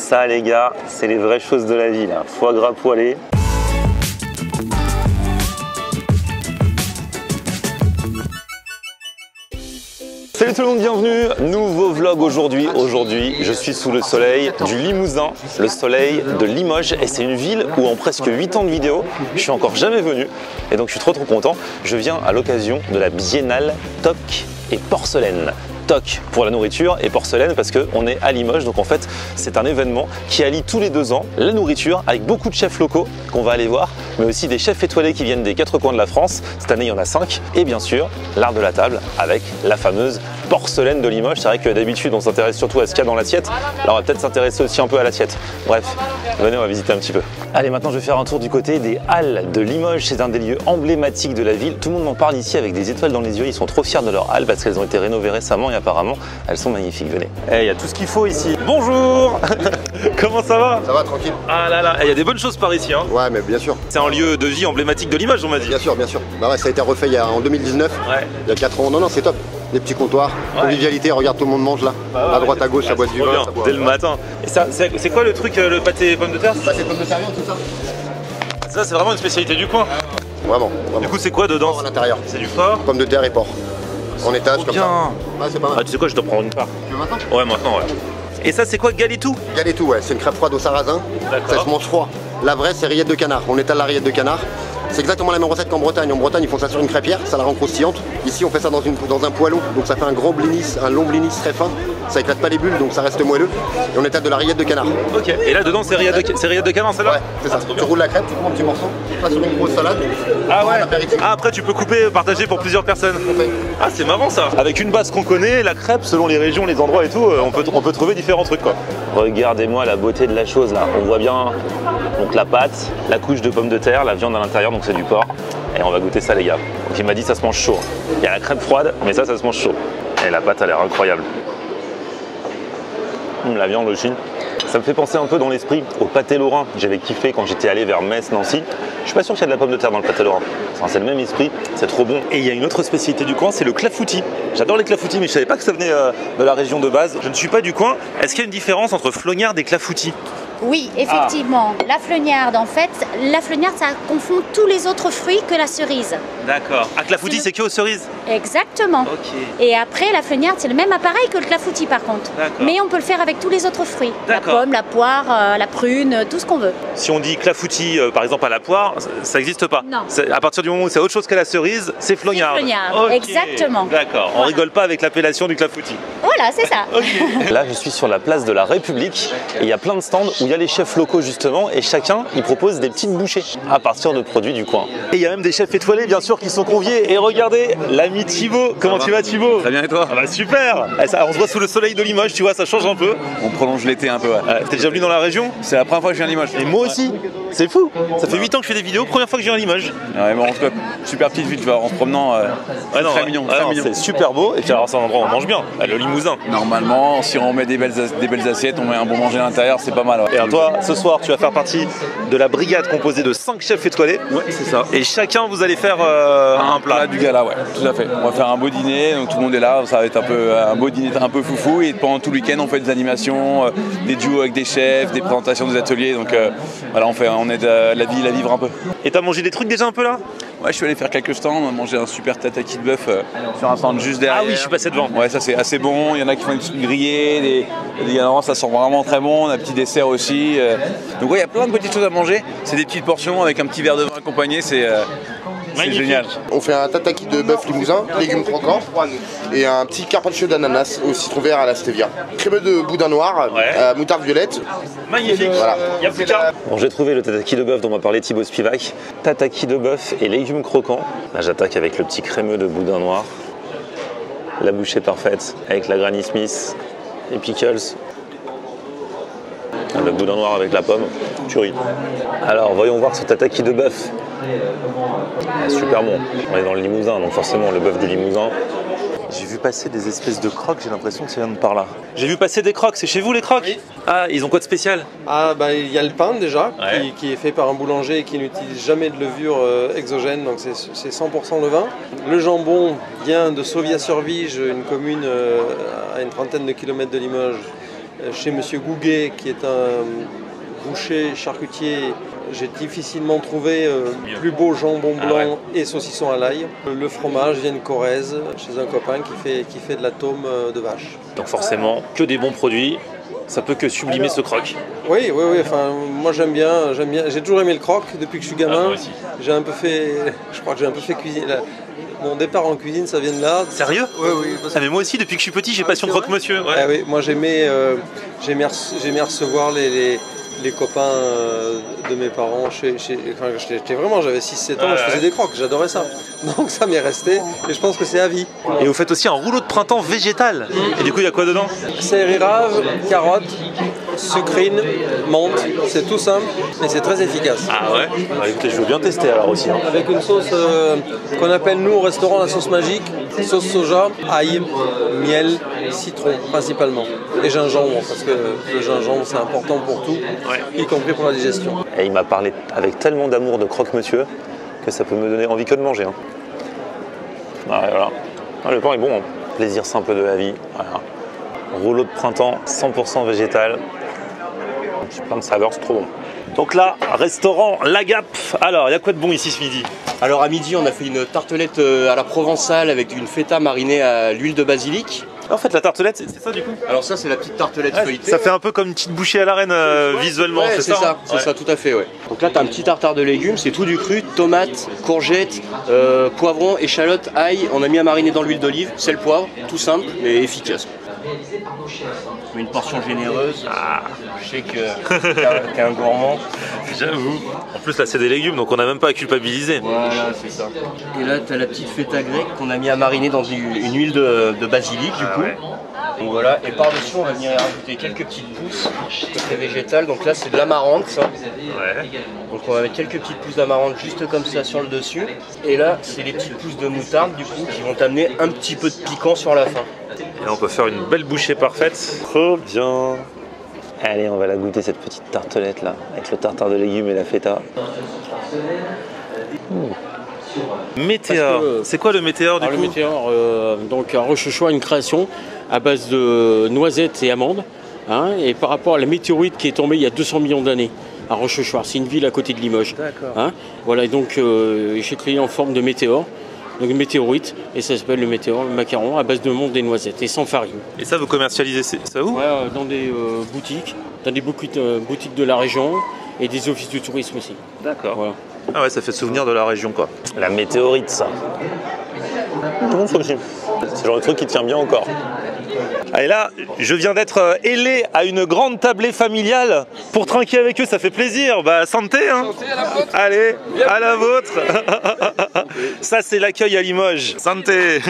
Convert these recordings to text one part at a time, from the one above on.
Ça les gars, c'est les vraies choses de la vie là. Foie gras poêlé. Salut tout le monde, bienvenue, nouveau vlog aujourd'hui. Aujourd'hui, je suis sous le soleil du Limousin, le soleil de Limoges, et c'est une ville où en presque 8 ans de vidéo, je suis encore jamais venu, et donc je suis trop content. Je viens à l'occasion de la biennale Toc et Porcelaine. Toc pour la nourriture et porcelaine parce qu'on est à Limoges, donc en fait c'est un événement qui allie tous les 2 ans la nourriture avec beaucoup de chefs locaux qu'on va aller voir, mais aussi des chefs étoilés qui viennent des 4 coins de la France. Cette année il y en a 5, et bien sûr l'art de la table avec la fameuse porcelaine de Limoges. C'est vrai que d'habitude on s'intéresse surtout à ce qu'il y a dans l'assiette, là on va peut-être s'intéresser aussi un peu à l'assiette. Bref, venez, on va visiter un petit peu. Allez, maintenant je vais faire un tour du côté des Halles de Limoges. C'est un des lieux emblématiques de la ville, tout le monde m'en parle ici avec des étoiles dans les yeux. Ils sont trop fiers de leurs halles parce qu'elles ont été rénovées récemment et apparemment elles sont magnifiques. Venez. Il y a tout ce qu'il faut ici. Bonjour. Comment ça va? Ça va, tranquille. Ah là là, il y a des bonnes choses par ici hein. Ouais, mais bien sûr. C'est un lieu de vie emblématique de Limoges, on m'a dit. Bien sûr, bien sûr. Bah ouais, ça a été refait en 2019, ouais. Il y a 4 ans. Non, non, c'est top. Des petits comptoirs, convivialité, regarde, tout le monde mange là. Bah ouais, à droite, à gauche, ça boit du vin. Dès le matin. Et ça, c'est quoi le truc, le pâté pommes de terre? Pâté pommes de terre, tout ça. Ça, c'est vraiment une spécialité du coin. Vraiment, vraiment. Du coup, c'est quoi dedans? À l'intérieur. C'est du porc. Pommes de terre et porc. En étage, comme ça. Ouais, c'est pas mal. Ah, tu sais quoi, je dois prendre une part. Tu veux maintenant? Ouais, maintenant, ouais. Et ça, c'est quoi, galetou? Galetou, ouais, c'est une crêpe froide au sarrasin. Ça se mange froid. La vraie, c'est rillette de canard. On étale la rilleette de canard. C'est exactement la même recette qu'en Bretagne. En Bretagne, ils font ça sur une crêpière, ça la rend croustillante. Ici, on fait ça dans un poêlon, donc ça fait un grand blinis, un long blinis très fin. Ça éclate pas les bulles, donc ça reste moelleux. Et on étale de la rillette de canard. Ok, et là dedans, c'est rillette de canard, celle-là? Ouais, c'est ça. Tu roules la crêpe, tu prends un petit morceau, tu passes sur une grosse salade. Ah ouais. Ah, après, tu peux couper, partager pour plusieurs personnes. Ah, c'est marrant ça. Avec une base qu'on connaît, la crêpe, selon les régions, les endroits et tout, on peut trouver différents trucs quoi. Regardez-moi la beauté de la chose là. On voit bien donc la pâte, la couche de pommes de terre, la viande à l'intérieur, donc c'est du porc. Et on va goûter ça les gars. Donc il m'a dit ça se mange chaud. Il y a la crêpe froide, mais ça se mange chaud. Et la pâte a l'air incroyable. La viande aussi. Ça me fait penser un peu dans l'esprit au pâté lorrain. J'avais kiffé quand j'étais allé vers Metz, Nancy. Je suis pas sûr qu'il y a de la pomme de terre dans le pâté lorrain. Enfin, c'est le même esprit, c'est trop bon. Et il y a une autre spécialité du coin, c'est le clafoutis. J'adore les clafoutis, mais je savais pas que ça venait de la région de base. Je ne suis pas du coin. Est-ce qu'il y a une différence entre flognarde et clafoutis? Oui, effectivement. La flognarde, en fait, la flognarde, ça confond tous les autres fruits que la cerise. D'accord. Ah, clafoutis, c'est que aux cerises? Exactement. Ok. Et après, la flognarde, c'est le même appareil que le clafoutis, par contre. Mais on peut le faire avec tous les autres fruits. La pomme, la poire, la prune, tout ce qu'on veut. Si on dit clafoutis, par exemple, à la poire, ça n'existe pas? Non. À partir du moment où c'est autre chose que la cerise, c'est flognarde. C'est flognarde, okay. exactement. D'accord. On rigole pas avec l'appellation du clafoutis. Voilà, c'est ça. Okay. Là, je suis sur la place de la République et il y a plein de stands où il y a les chefs locaux justement et chacun il propose des petites bouchées à partir de produits du coin. Et il y a même des chefs étoilés bien sûr qui sont conviés. Et regardez l'ami Thibaut. Comment tu vas Thibaut? Très bien et toi? Ah bah super. On se voit sous le soleil de Limoges, tu vois, ça change un peu. On prolonge l'été un peu. Ouais. T'es déjà venu dans la région? C'est la première fois que je viens à Limoges. Et moi aussi. C'est fou. Ça fait 8 ans que je fais des vidéos, première fois que je viens à Limoges. Ouais, bon, en tout cas, super petite ville, tu vois, en se promenant. Très mignon. C'est super beau. Et puis alors c'est un endroit où on mange bien, le Limousin. Normalement, si on met des belles assiettes, on met un bon manger à l'intérieur, c'est pas mal. Ouais. Et alors toi, ce soir, tu vas faire partie de la brigade composée de 5 chefs étoilés. Ouais, c'est ça. Et chacun, vous allez faire un plat. Du gala, ouais, tout à fait. On va faire un beau dîner, donc tout le monde est là, ça va être un beau dîner un peu foufou. Et pendant tout le week-end, on fait des animations, des duos avec des chefs, des présentations des ateliers. Donc voilà, on est de la ville à vivre un peu. Et t'as mangé des trucs déjà un peu là? Ouais, je suis allé faire quelques stands, on a mangé un super tataki de bœuf sur un stand juste derrière. Ah oui, je suis passé devant. Ouais, ça c'est assez bon, il y en a qui font des trucs grillés, ça sent vraiment très bon, on a un petit dessert aussi. Donc ouais, il y a plein de petites choses à manger, c'est des petites portions avec un petit verre de vin accompagné, c'est génial. On fait un tataki de bœuf limousin, légumes croquants et un petit carpaccio d'ananas au citron vert à la stevia. Crémeux de boudin noir, moutarde violette. Magnifique. Voilà. Y a plus qu'à. Bon, j'ai trouvé le tataki de bœuf dont m'a parlé Thibaut Spivak. Tataki de bœuf et légumes croquants. Là, j'attaque avec le petit crémeux de boudin noir. La bouchée parfaite avec la Granny Smith et pickles. Le boudin noir avec la pomme, tuerie. Alors voyons voir ce tataki de bœuf. Ah, super bon. On est dans le Limousin, donc forcément le bœuf du Limousin. J'ai vu passer des espèces de crocs, j'ai l'impression que ça vient de par là. J'ai vu passer des crocs, c'est chez vous les crocs? Oui. Ah, ils ont quoi de spécial? Ah, bah il y a le pain déjà, ouais. qui est fait par un boulanger et qui n'utilise jamais de levure exogène, donc c'est 100% levain. Le jambon vient de Sauvia-sur-Vige, une commune à une trentaine de kilomètres de Limoges, chez Monsieur Gouguet, qui est un boucher charcutier. J'ai difficilement trouvé plus beau jambon blanc et saucisson à l'ail. Le fromage vient de Corrèze, chez un copain qui fait de la tome de vache. Donc forcément, que des bons produits. Ça peut que sublimer ce croque. Oui, enfin, moi j'aime bien. J'ai toujours aimé le croque depuis que je suis gamin. Moi aussi. Je crois que j'ai un peu fait cuisine. Mon départ en cuisine, ça vient de là. Sérieux? Oui. Ah mais moi aussi, depuis que je suis petit, j'ai passion croque-monsieur. Ouais. Ah oui, moi j'aimais recevoir les copains de mes parents. J'avais 6-7 ans, je faisais des croques, j'adorais ça. Donc ça m'est resté et je pense que c'est à vie. Et vous faites aussi un rouleau de printemps végétal. Et du coup, il y a quoi dedans? Céleri rave, carottes, sucrine, menthe, c'est tout simple et c'est très efficace. Ah ouais? Bah, écoutez, je veux bien tester alors aussi. Hein. Avec une sauce qu'on appelle nous au restaurant la sauce magique, sauce soja, ail, miel, citron principalement. Et gingembre, parce que le gingembre c'est important pour tout, y compris pour la digestion. Et il m'a parlé avec tellement d'amour de croque-monsieur que ça peut me donner envie que de manger. Hein. Ah, voilà. Ah, le pain est bon, hein. Plaisir simple de la vie. Voilà. Rouleau de printemps 100% végétal. Plein de saveurs, c'est trop bon. Donc là, restaurant La Gap. Alors, il y a quoi de bon ici ce midi? Alors à midi, on a fait une tartelette à la provençale avec une feta marinée à l'huile de basilic. En fait, la tartelette, c'est ça du coup? Alors ça, c'est la petite tartelette feuilletée. Ça fait un peu comme une petite bouchée à la reine visuellement, ouais, c'est ça? C'est ça, tout à fait, ouais. Donc là, tu as un petit tartare de légumes, c'est tout du cru, tomates, courgettes, poivrons, échalotes, ail. On a mis à mariner dans l'huile d'olive, sel, poivre, tout simple mais efficace. Une portion généreuse. Ah, je sais que t'es un gourmand. J'avoue. En plus là c'est des légumes donc on n'a même pas à culpabiliser. Voilà, c'est ça. Et là t'as la petite feta grecque qu'on a mis à mariner dans une huile de basilic du coup. Ouais. Donc voilà, et par-dessus on va venir rajouter quelques petites pousses côté végétal. Donc là c'est de l'amarante ça. Ouais. Donc on va mettre quelques petites pousses d'amarante juste comme ça sur le dessus. Et là c'est les petites pousses de moutarde du coup qui vont t'amener un petit peu de piquant sur la fin. Et là on peut faire une belle bouchée parfaite. Trop bien. Allez, on va la goûter cette petite tartelette là, avec le tartare de légumes et la feta. Météore, c'est quoi le météore du coup? Le météore, donc à Rochechouart, une création à base de noisettes et amandes. Hein, et par rapport à la météorite qui est tombée il y a 200 millions d'années à Rochechouart, c'est une ville à côté de Limoges. D'accord. Hein, voilà, et donc j'ai créé en forme de météore. Donc une météorite, et ça s'appelle le météore, le macaron à base de menthe et noisettes et sans farine. Et ça vous commercialisez ça où? Ouais, dans des boutiques, boutiques de la région et des offices de tourisme aussi. D'accord. Voilà. Ah ouais, ça fait souvenir de la région quoi. La météorite ça. C'est le genre de truc qui tient bien encore. Allez là, je viens d'être ailé à une grande tablée familiale pour trinquer avec eux, ça fait plaisir. Bah santé hein. Santé à la vôtre. Allez, à la vôtre. Ça c'est l'accueil à Limoges. Santé.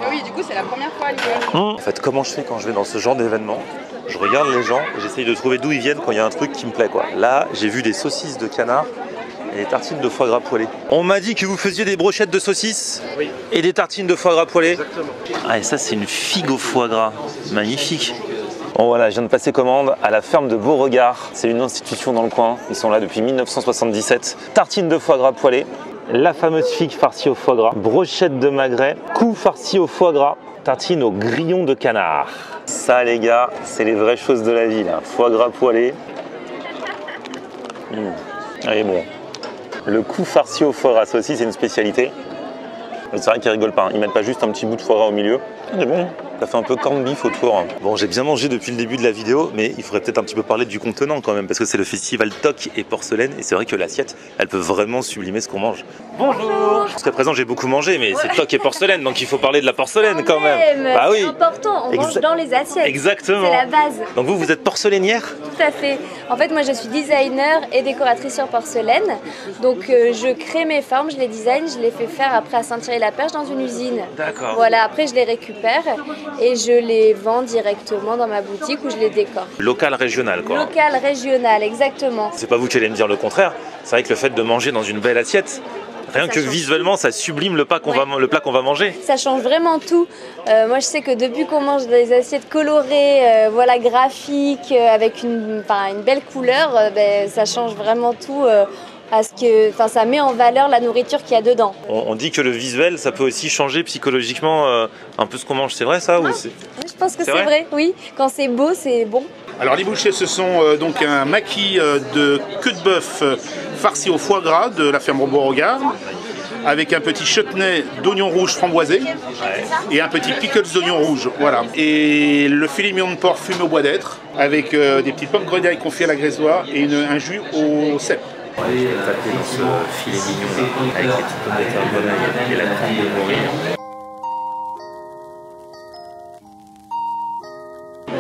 Oui, du coup c'est la première fois à Limoges. En fait, comment je fais quand je vais dans ce genre d'événement? Je regarde les gens et j'essaye de trouver d'où ils viennent quand il y a un truc qui me plaît quoi. Là, j'ai vu des saucisses de canard et des tartines de foie gras poêlé. On m'a dit que vous faisiez des brochettes de saucisses et des tartines de foie gras poêlé. Exactement. Ah et ça c'est une figue au foie gras, magnifique. Bon voilà, je viens de passer commande à la ferme de Beauregard. C'est une institution dans le coin, ils sont là depuis 1977. Tartines de foie gras poêlé, la fameuse figue farcie au foie gras, brochette de magret, cou farci au foie gras, tartine au grillon de canard. Ça les gars, c'est les vraies choses de la vie là. Foie gras poêlé. Allez bon. Le cou farci au foie gras, ça aussi c'est une spécialité. C'est vrai qu'ils rigolent pas, ils mettent pas juste un petit bout de foie gras au milieu. C'est bon, ça fait un peu corned beef autour. Bon, j'ai bien mangé depuis le début de la vidéo, mais il faudrait peut-être un petit peu parler du contenant quand même, parce que c'est le festival Toc et Porcelaine, et c'est vrai que l'assiette, elle peut vraiment sublimer ce qu'on mange. Bonjour. Jusqu'à présent, j'ai beaucoup mangé, mais c'est Toc et Porcelaine, donc il faut parler de la porcelaine quand même. Bah oui. C'est important, on mange dans les assiettes. Exactement. C'est la base. Donc vous êtes porcelainière? Tout à fait. En fait, moi, je suis designer et décoratrice sur porcelaine. Donc, je crée mes formes, je les design, je les fais faire après à Saint-Thierry-la-Perche dans une usine. D'accord. Voilà, après, je les récupère et je les vends directement dans ma boutique où je les décore. Local, régional, quoi. Local, régional, exactement. C'est pas vous qui allez me dire le contraire. C'est vrai que le fait de manger dans une belle assiette, rien que visuellement, ça sublime le plat qu'on va manger. Ça change vraiment tout. Moi, je sais que depuis qu'on mange des assiettes colorées, voilà, graphiques, avec une belle couleur, ça change vraiment tout. Parce que ça met en valeur la nourriture qu'il y a dedans. On dit que le visuel, ça peut aussi changer psychologiquement un peu ce qu'on mange. C'est vrai ça ou Je pense que c'est vrai, oui. Quand c'est beau, c'est bon. Alors les bouchées, ce sont donc un maquis de queue de bœuf farci au foie gras de la ferme Beauregard, avec un petit chutney d'oignons rouges framboisés et un petit pickles d'oignons rouges. Voilà. Et le filet mignon de porc fumé au bois d'être, avec des petites pommes grenailles confitées à la graissoire et un jus au cèpe. Je vais taper dans ce filet mignon là, avec les petites pommes de terre grenaille et la crème de morille.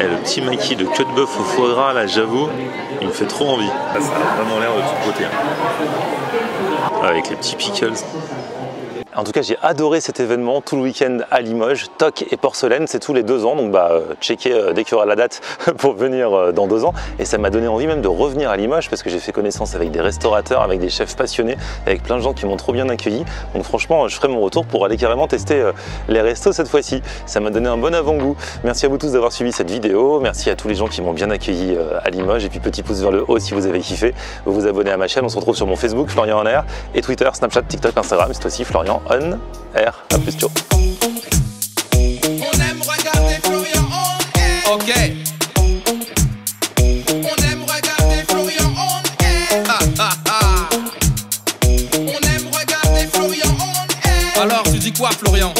Et le petit maquis de queue de bœuf au foie gras, là, j'avoue, il me fait trop envie. Ça a vraiment l'air de tout côté. Avec les petits pickles. En tout cas, j'ai adoré cet événement tout le week-end à Limoges. Toc et porcelaine, c'est tous les 2 ans, donc checkez dès qu'il y aura la date pour venir dans 2 ans. Et ça m'a donné envie même de revenir à Limoges parce que j'ai fait connaissance avec des restaurateurs, avec des chefs passionnés, avec plein de gens qui m'ont trop bien accueilli. Donc franchement, je ferai mon retour pour aller carrément tester les restos cette fois-ci. Ça m'a donné un bon avant-goût. Merci à vous tous d'avoir suivi cette vidéo. Merci à tous les gens qui m'ont bien accueilli à Limoges. Et puis petit pouce vers le haut si vous avez kiffé. Vous vous abonnez à ma chaîne. On se retrouve sur mon Facebook, Florian On Air, et Twitter, Snapchat, TikTok, Instagram. C'est aussi Florian On Air. A plus, ciao. On aime regarder Florian On Air. Ok. On aime regarder Florian On Air. On aime regarder Florian On Air. Alors tu dis quoi, Florian?